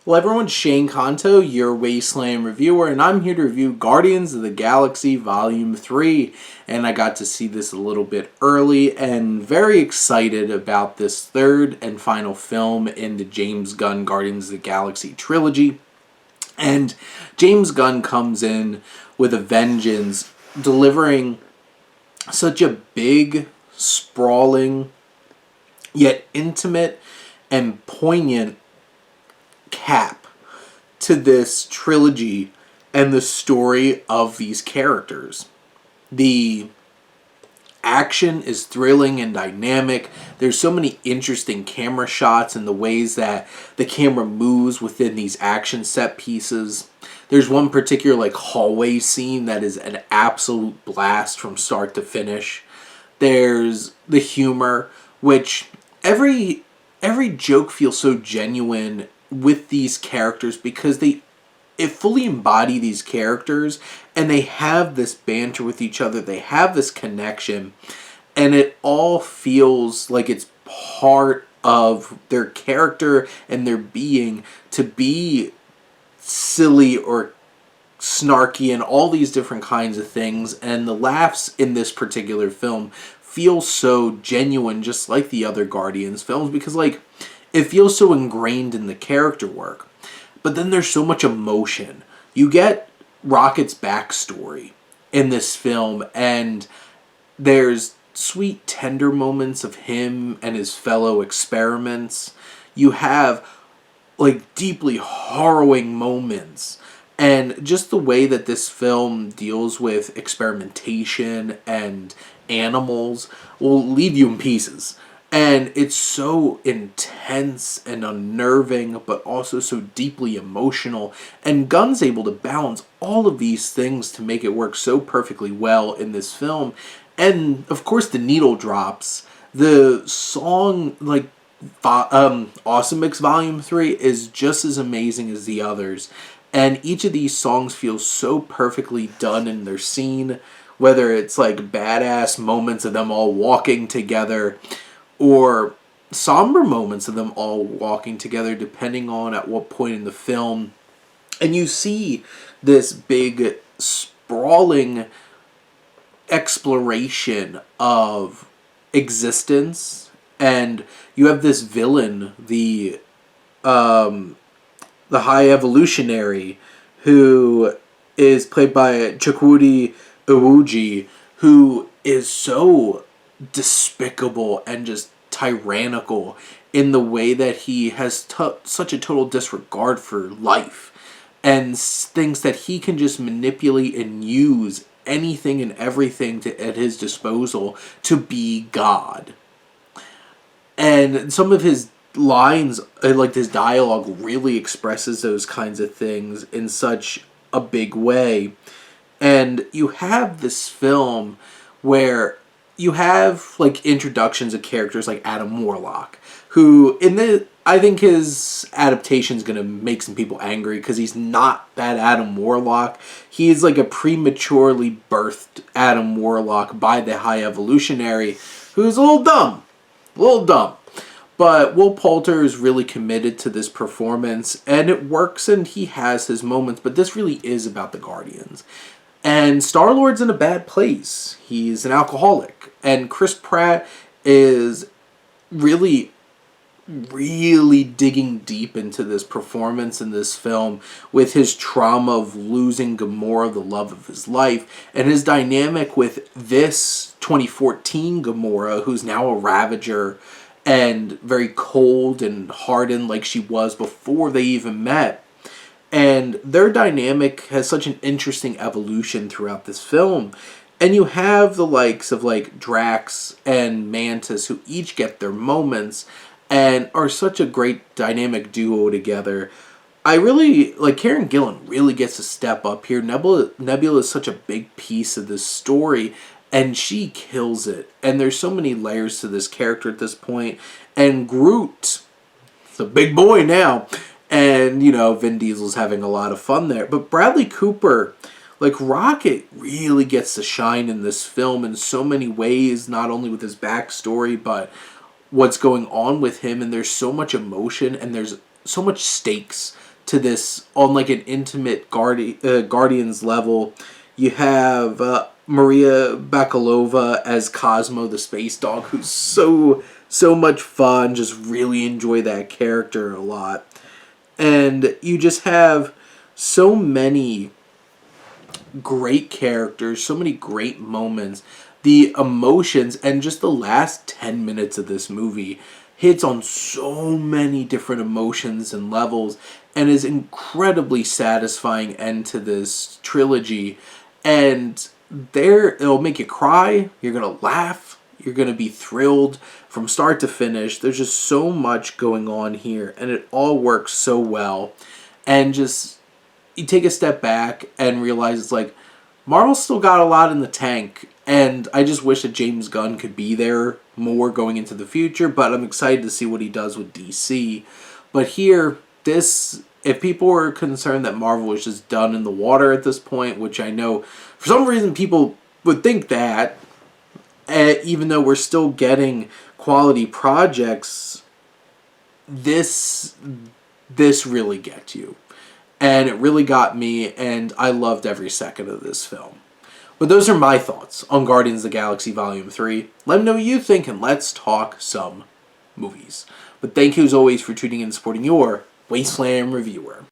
Well, everyone, Shane Kanto, your Wasteland reviewer, and I'm here to review Guardians of the Galaxy Volume 3. And I got to see this a little bit early and very excited about this third and final film in the James Gunn Guardians of the Galaxy trilogy. And James Gunn comes in with a vengeance, delivering such a big, sprawling, yet intimate and poignant cap to this trilogy and the story of these characters. The action is thrilling and dynamic. There's so many interesting camera shots and the ways that the camera moves within these action set pieces. There's one particular hallway scene that is an absolute blast from start to finish. There's the humor, which every joke feels so genuine with these characters because it fully embody these characters and they have this banter with each other. They have this connection and it all feels like it's part of their character and their being to be silly or snarky and all these different kinds of things. And the laughs in this particular film feel so genuine, just like the other Guardians films, because it feels so ingrained in the character work. But then there's so much emotion. You get Rocket's backstory in this film, and there's sweet, tender moments of him and his fellow experiments. You have deeply harrowing moments. And just the way that this film deals with experimentation and animals will leave you in pieces. And it's so intense and unnerving, but also so deeply emotional. And Gunn's able to balance all of these things to make it work so perfectly well in this film. And, of course, the needle drops. The song, Awesome Mix Volume 3 is just as amazing as the others. And each of these songs feels so perfectly done in their scene, whether it's badass moments of them all walking together or somber moments of them all walking together, depending on at what point in the film. And you see this big, sprawling exploration of existence, and you have this villain, the High Evolutionary, who is played by Chukwudi Iwuji, who is so despicable and just tyrannical in the way that he has such a total disregard for life and thinks that he can just manipulate and use anything and everything at his disposal to be God. And some of his lines, his dialogue, really expresses those kinds of things in such a big way. And you have this film where you have introductions of characters like Adam Warlock, who I think his adaptation is going to make some people angry because he's not that Adam Warlock. He's a prematurely birthed Adam Warlock by the High Evolutionary, who's a little dumb. But Will Poulter is really committed to this performance, and it works, and he has his moments, but this really is about the Guardians. And Star-Lord's in a bad place. He's an alcoholic. And Chris Pratt is really, really digging deep into this performance in this film with his trauma of losing Gamora, the love of his life, and his dynamic with this 2014 Gamora, who's now a Ravager and very cold and hardened like she was before they even met. And their dynamic has such an interesting evolution throughout this film. And you have the likes of Drax and Mantis, who each get their moments and are such a great dynamic duo together. I really, Karen Gillan really gets to step up here. Nebula is such a big piece of this story, and she kills it. And there's so many layers to this character at this point. And Groot, the big boy now. And, Vin Diesel's having a lot of fun there. But Bradley Cooper, Rocket, really gets to shine in this film in so many ways, not only with his backstory, but what's going on with him. And there's so much emotion and there's so much stakes to this on like an intimate Guardians level. You have Maria Bakalova as Cosmo the space dog, who's so much fun. Just really enjoy that character a lot. And you just have so many great characters, so many great moments. The emotions and just the last 10 minutes of this movie hits on so many different emotions and levels and is incredibly satisfying end to this trilogy. And it'll make you cry, you're going to laugh, you're going to be thrilled from start to finish. There's just so much going on here and it all works so well. And just you take a step back and realize it's like Marvel's still got a lot in the tank, and I just wish that James Gunn could be there more going into the future, but I'm excited to see what he does with DC. But here, if people were concerned that Marvel was just done in the water at this point, which I know for some reason people would think that, even though we're still getting quality projects, this really gets you. And it really got me, and I loved every second of this film. But those are my thoughts on Guardians of the Galaxy Volume 3. Let me know what you think, and let's talk some movies. But thank you as always for tuning in and supporting your Wasteland Reviewer.